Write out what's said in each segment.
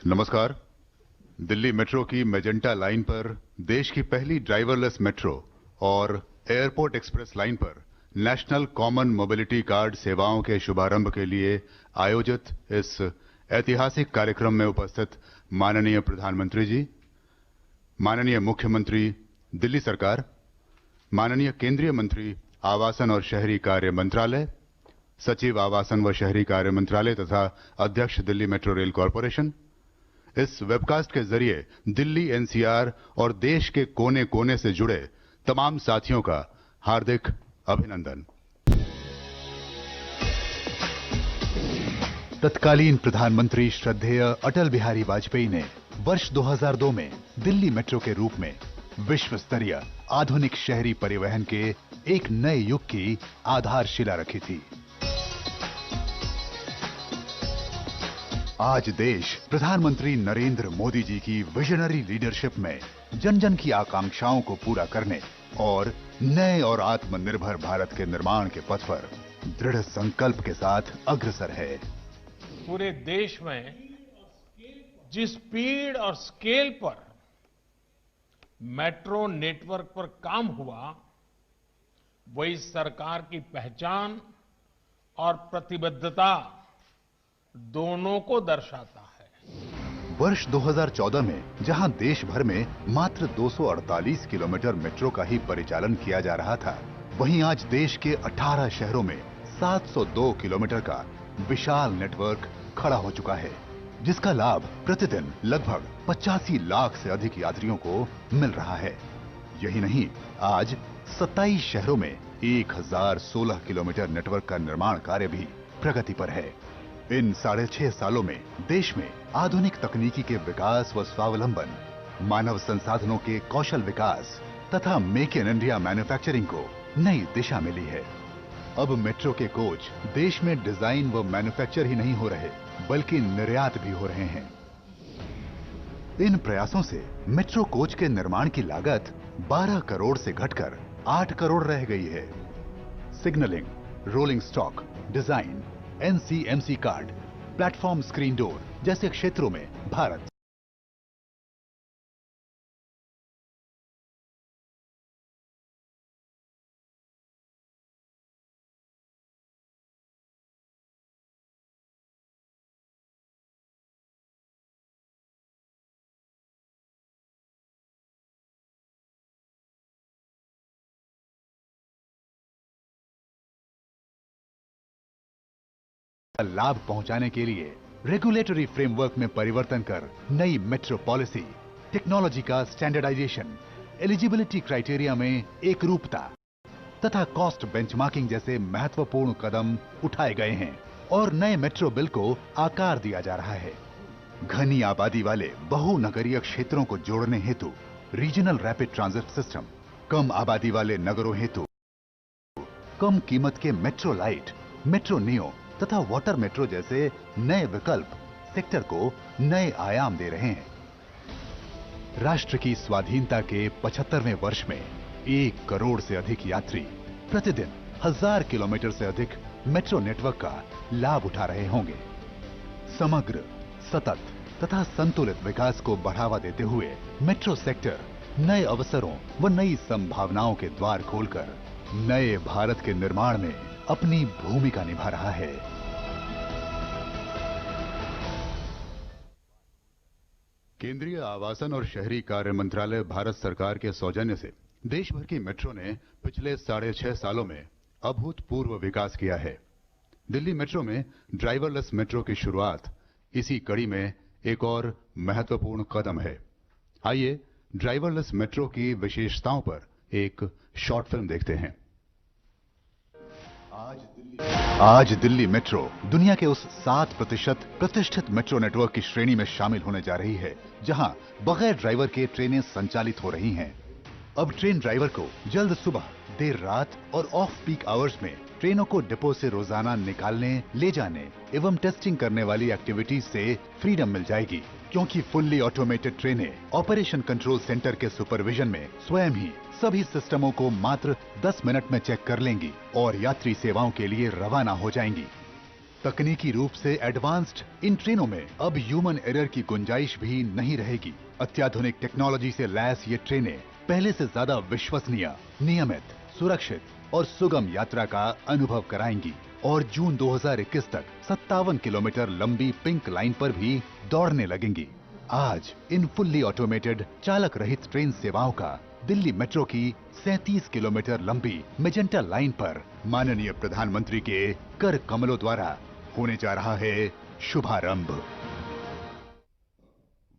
नमस्कार। दिल्ली मेट्रो की magenta line पर देश की पहली ड्राइवरलेस मेट्रो और एयरपोर्ट एक्सप्रेस लाइन पर नेशनल कॉमन मोबिलिटी कार्ड सेवाओं के शुभारंभ के लिए आयोजित इस ऐतिहासिक कार्यक्रम में उपस्थित माननीय प्रधानमंत्री जी, माननीय मुख्यमंत्री दिल्ली सरकार, माननीय केंद्रीय मंत्री आवासन और शहरी कार्य मंत्रालय, सचिव आवासन व शहरी कार्य मंत्रालय तथा अध्यक्ष दिल्ली मेट्रो रेल कॉरपोरेशन, इस वेबकास्ट के जरिए दिल्ली एनसीआर और देश के कोने कोने से जुड़े तमाम साथियों का हार्दिक अभिनंदन। तत्कालीन प्रधानमंत्री श्रद्धेय अटल बिहारी वाजपेयी ने वर्ष 2002 में दिल्ली मेट्रो के रूप में विश्व स्तरीय आधुनिक शहरी परिवहन के एक नए युग की आधारशिला रखी थी। आज देश प्रधानमंत्री नरेंद्र मोदी जी की विजनरी लीडरशिप में जन जन की आकांक्षाओं को पूरा करने और नए और आत्मनिर्भर भारत के निर्माण के पथ पर दृढ़ संकल्प के साथ अग्रसर है। पूरे देश में जिस स्पीड और स्केल पर मेट्रो नेटवर्क पर काम हुआ, वही सरकार की पहचान और प्रतिबद्धता दोनों को दर्शाता है। वर्ष 2014 में जहां देश भर में मात्र 248 किलोमीटर मेट्रो का ही परिचालन किया जा रहा था, वहीं आज देश के 18 शहरों में 702 किलोमीटर का विशाल नेटवर्क खड़ा हो चुका है, जिसका लाभ प्रतिदिन लगभग 85 लाख से अधिक यात्रियों को मिल रहा है। यही नहीं, आज 27 शहरों में 1016 किलोमीटर नेटवर्क का निर्माण कार्य भी प्रगति पर है। इन 6.5 सालों में देश में आधुनिक तकनीकी के विकास व स्वावलंबन, मानव संसाधनों के कौशल विकास तथा मेक इन इंडिया मैन्युफैक्चरिंग को नई दिशा मिली है। अब मेट्रो के कोच देश में डिजाइन व मैन्युफैक्चर ही नहीं हो रहे, बल्कि निर्यात भी हो रहे हैं। इन प्रयासों से मेट्रो कोच के निर्माण की लागत 12 करोड़ से घटकर 8 करोड़ रह गई है। Signalling, rolling stock, design, NCMC card, platform screen door जैसे क्षेत्रों में भारत लाभ पहुंचाने के लिए रेगुलेटरी फ्रेमवर्क में परिवर्तन कर नई मेट्रो पॉलिसी, टेक्नोलॉजी का स्टैंडर्डाइजेशन, एलिजिबिलिटी क्राइटेरिया में एकरूपता तथा कॉस्ट बेंचमार्किंग जैसे महत्वपूर्ण कदम उठाए गए हैं और नए मेट्रो बिल को आकार दिया जा रहा है। घनी आबादी वाले बहुनगरीय क्षेत्रों को जोड़ने हेतु रीजनल रैपिड ट्रांजिट सिस्टम, कम आबादी वाले नगरों हेतु कम कीमत के मेट्रो लाइट, मेट्रो नियो तथा वाटर मेट्रो जैसे नए विकल्प सेक्टर को नए आयाम दे रहे हैं। राष्ट्र की स्वाधीनता के 75वें वर्ष में 1 करोड़ से अधिक यात्री प्रतिदिन 1000 किलोमीटर से अधिक मेट्रो नेटवर्क का लाभ उठा रहे होंगे। समग्र, सतत तथा संतुलित विकास को बढ़ावा देते हुए मेट्रो सेक्टर नए अवसरों व नई संभावनाओं के द्वार खोलकर नए भारत के निर्माण में अपनी भूमिका निभा रहा है। केंद्रीय आवासन और शहरी कार्य मंत्रालय भारत सरकार के सौजन्य से देश भर की मेट्रो ने पिछले 6.5 सालों में अभूतपूर्व विकास किया है। दिल्ली मेट्रो में ड्राइवरलेस मेट्रो की शुरुआत इसी कड़ी में एक और महत्वपूर्ण कदम है। आइए ड्राइवरलेस मेट्रो की विशेषताओं पर एक शॉर्ट फिल्म देखते हैं। आज दिल्ली मेट्रो दुनिया के उस 7% प्रतिष्ठित मेट्रो नेटवर्क की श्रेणी में शामिल होने जा रही है, जहां बगैर ड्राइवर के ट्रेनें संचालित हो रही हैं। अब ट्रेन ड्राइवर को जल्द सुबह, देर रात और ऑफ पीक आवर्स में ट्रेनों को डिपो से रोजाना निकालने, ले जाने एवं टेस्टिंग करने वाली एक्टिविटीज से फ्रीडम मिल जाएगी, क्योंकि फुल्ली ऑटोमेटेड ट्रेनें ऑपरेशन कंट्रोल सेंटर के सुपरविजन में स्वयं ही सभी सिस्टमों को मात्र 10 मिनट में चेक कर लेंगी और यात्री सेवाओं के लिए रवाना हो जाएंगी। तकनीकी रूप से एडवांस्ड इन ट्रेनों में अब ह्यूमन एरर की गुंजाइश भी नहीं रहेगी। अत्याधुनिक टेक्नोलॉजी से लैस ये ट्रेनें पहले से ज्यादा विश्वसनीय, नियमित, सुरक्षित और सुगम यात्रा का अनुभव कराएंगी और जून 2021 तक 57 किलोमीटर लंबी पिंक लाइन पर भी दौड़ने लगेंगी। आज इन फुल्ली ऑटोमेटेड चालक रहित ट्रेन सेवाओं का दिल्ली मेट्रो की 37 किलोमीटर लंबी मेजेंटा लाइन पर माननीय प्रधानमंत्री के कर कमलों द्वारा होने जा रहा है शुभारंभ।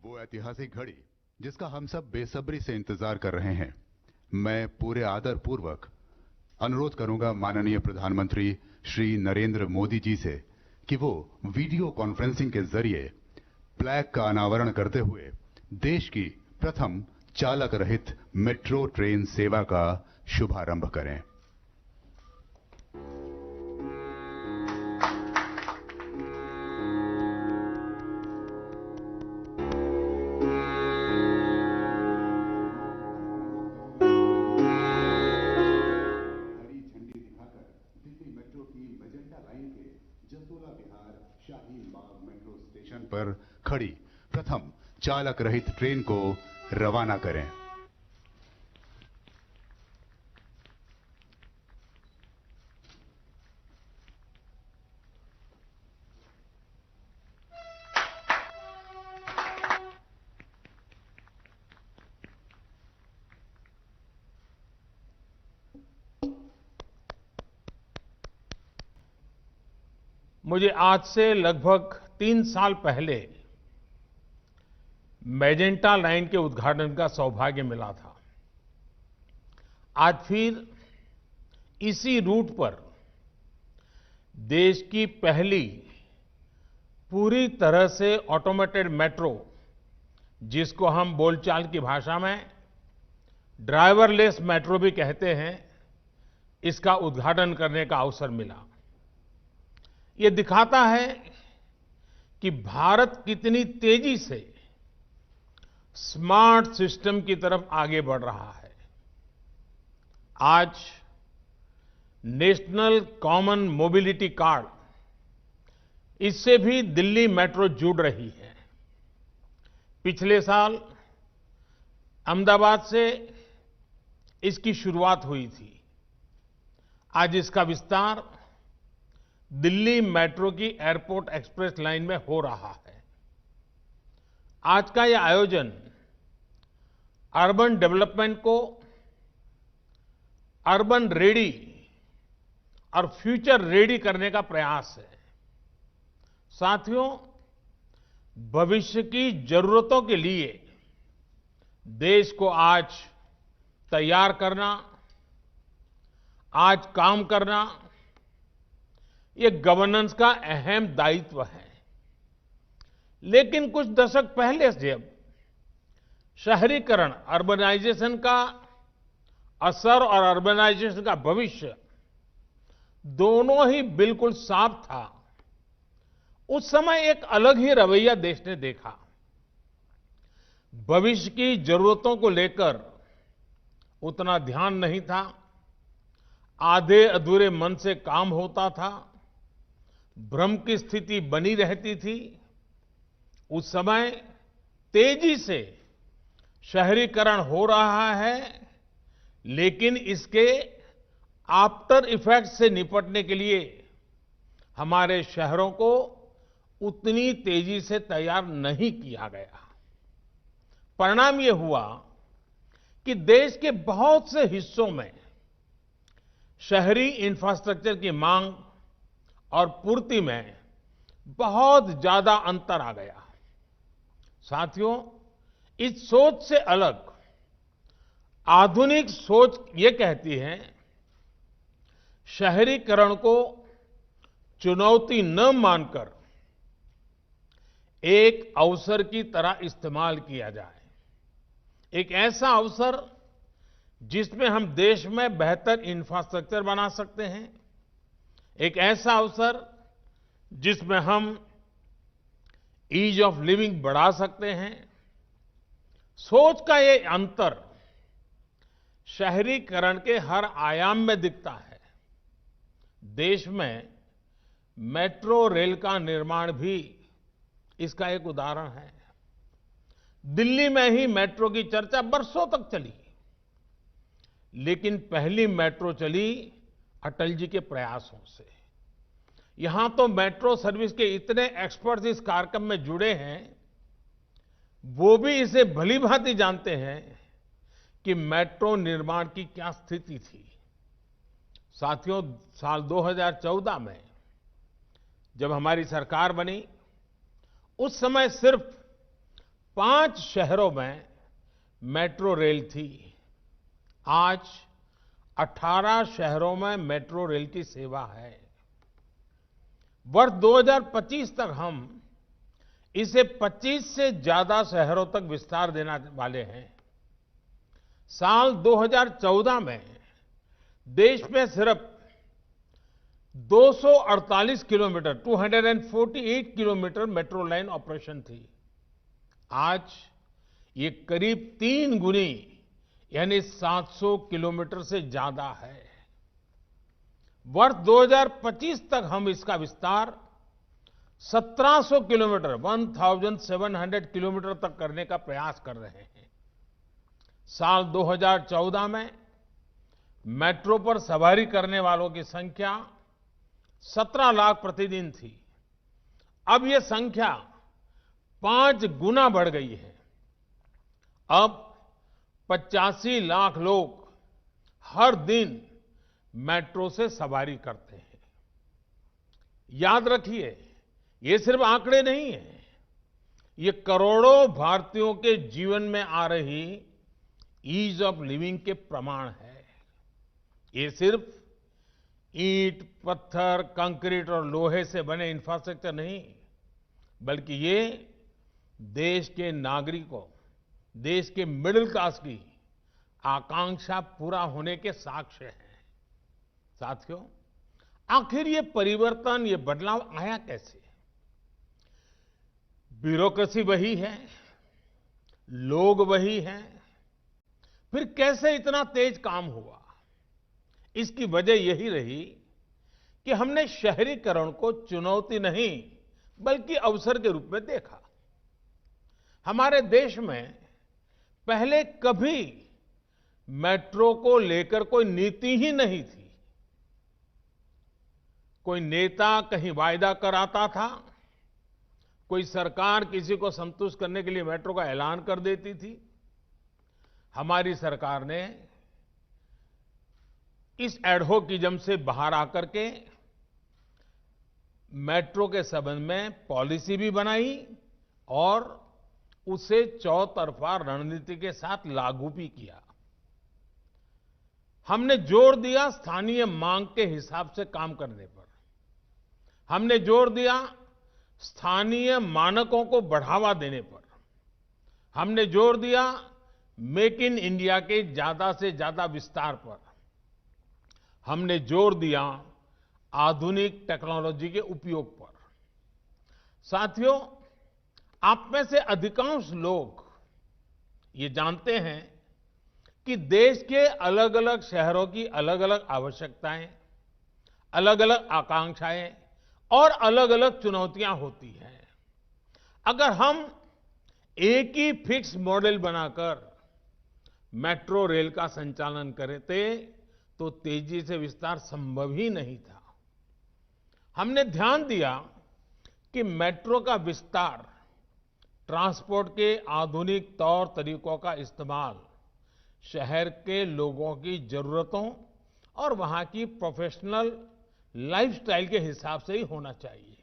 वो ऐतिहासिक घड़ी जिसका हम सब बेसब्री से इंतजार कर रहे हैं। मैं पूरे आदर पूर्वक अनुरोध करूंगा माननीय प्रधानमंत्री श्री नरेंद्र मोदी जी से कि वो वीडियो कॉन्फ्रेंसिंग के जरिए फ्लैग का अनावरण करते हुए देश की प्रथम चालक रहित मेट्रो ट्रेन सेवा का शुभारंभ करें। पर खड़ी प्रथम चालक रहित ट्रेन को रवाना करें। मुझे आज से लगभग 3 साल पहले मेजेंटा लाइन के उद्घाटन का सौभाग्य मिला था। आज फिर इसी रूट पर देश की पहली पूरी तरह से ऑटोमेटेड मेट्रो, जिसको हम बोलचाल की भाषा में ड्राइवरलेस मेट्रो भी कहते हैं, इसका उद्घाटन करने का अवसर मिला। ये दिखाता है कि भारत कितनी तेजी से स्मार्ट सिस्टम की तरफ आगे बढ़ रहा है। आज नेशनल कॉमन मोबिलिटी कार्ड, इससे भी दिल्ली मेट्रो जुड़ रही है। पिछले साल अहमदाबाद से इसकी शुरुआत हुई थी। आज इसका विस्तार दिल्ली मेट्रो की एयरपोर्ट एक्सप्रेस लाइन में हो रहा है। आज का यह आयोजन अर्बन डेवलपमेंट को अर्बन रेडी और फ्यूचर रेडी करने का प्रयास है। साथियों, भविष्य की जरूरतों के लिए देश को आज तैयार करना, आज काम करना, ये गवर्नेंस का अहम दायित्व है। लेकिन कुछ दशक पहले जब शहरीकरण, अर्बनाइजेशन का असर और अर्बनाइजेशन का भविष्य दोनों ही बिल्कुल साफ था, उस समय एक अलग ही रवैया देश ने देखा। भविष्य की जरूरतों को लेकर उतना ध्यान नहीं था, आधे अधूरे मन से काम होता था, भ्रम की स्थिति बनी रहती थी। उस समय तेजी से शहरीकरण हो रहा है, लेकिन इसके आफ्टर इफेक्ट से निपटने के लिए हमारे शहरों को उतनी तेजी से तैयार नहीं किया गया। परिणाम ये हुआ कि देश के बहुत से हिस्सों में शहरी इंफ्रास्ट्रक्चर की मांग और पूर्ति में बहुत ज्यादा अंतर आ गया। साथियों, इस सोच से अलग आधुनिक सोच ये कहती है, शहरीकरण को चुनौती न मानकर एक अवसर की तरह इस्तेमाल किया जाए। एक ऐसा अवसर जिसमें हम देश में बेहतर इंफ्रास्ट्रक्चर बना सकते हैं, एक ऐसा अवसर जिसमें हम ईज ऑफ लिविंग बढ़ा सकते हैं। सोच का ये अंतर शहरीकरण के हर आयाम में दिखता है। देश में मेट्रो रेल का निर्माण भी इसका एक उदाहरण है। दिल्ली में ही मेट्रो की चर्चा बरसों तक चली, लेकिन पहली मेट्रो चली अटल जी के प्रयासों से। यहां तो मेट्रो सर्विस के इतने एक्सपर्ट्स इस कार्यक्रम में जुड़े हैं, वो भी इसे भलीभांति जानते हैं कि मेट्रो निर्माण की क्या स्थिति थी। साथियों, साल 2014 में जब हमारी सरकार बनी, उस समय सिर्फ 5 शहरों में मेट्रो रेल थी। आज 18 शहरों में मेट्रो रेल की सेवा है। वर्ष 2025 तक हम इसे 25 से ज्यादा शहरों तक विस्तार देने वाले हैं। साल 2014 में देश में सिर्फ 248 kilometre 248 kilometre metro line operation थी। आज ये करीब 3 गुनी यानी 700 किलोमीटर से ज्यादा है। वर्ष 2025 तक हम इसका विस्तार 1700 किलोमीटर 1700 किलोमीटर तक करने का प्रयास कर रहे हैं। साल 2014 में मेट्रो पर सवारी करने वालों की संख्या 17 लाख प्रतिदिन थी। अब ये संख्या 5 गुना बढ़ गई है। अब 85 लाख लोग हर दिन मेट्रो से सवारी करते हैं। याद रखिए, ये सिर्फ आंकड़े नहीं हैं, ये करोड़ों भारतीयों के जीवन में आ रही ईज ऑफ लिविंग के प्रमाण है। ये सिर्फ ईंट, पत्थर, कंक्रीट और लोहे से बने इंफ्रास्ट्रक्चर नहीं, बल्कि ये देश के नागरिकों, देश के मिडिल क्लास की आकांक्षा पूरा होने के साक्ष्य हैं। साथियों, आखिर ये परिवर्तन, ये बदलाव आया कैसे? ब्यूरोक्रेसी वही है, लोग वही हैं, फिर कैसे इतना तेज काम हुआ? इसकी वजह यही रही कि हमने शहरीकरण को चुनौती नहीं बल्कि अवसर के रूप में देखा। हमारे देश में पहले कभी मेट्रो को लेकर कोई नीति ही नहीं थी। कोई नेता कहीं वायदा कराता था, कोई सरकार किसी को संतुष्ट करने के लिए मेट्रो का ऐलान कर देती थी। हमारी सरकार ने इस एडहोकिज्म से बाहर आकर के मेट्रो के संबंध में पॉलिसी भी बनाई और उसे चौतरफा रणनीति के साथ लागू भी किया। हमने जोर दिया स्थानीय मांग के हिसाब से काम करने पर। हमने जोर दिया स्थानीय मानकों को बढ़ावा देने पर। हमने जोर दिया मेक इन इंडिया के ज्यादा से ज्यादा विस्तार पर। हमने जोर दिया आधुनिक टेक्नोलॉजी के उपयोग पर। साथियों, आप में से अधिकांश लोग ये जानते हैं कि देश के अलग अलग शहरों की अलग अलग आवश्यकताएं, अलग अलग आकांक्षाएं और अलग अलग चुनौतियां होती हैं। अगर हम एक ही फिक्स मॉडल बनाकर मेट्रो रेल का संचालन करते तो तेजी से विस्तार संभव ही नहीं था। हमने ध्यान दिया कि मेट्रो का विस्तार, ट्रांसपोर्ट के आधुनिक तौर तरीकों का इस्तेमाल शहर के लोगों की जरूरतों और वहां की प्रोफेशनल लाइफस्टाइल के हिसाब से ही होना चाहिए।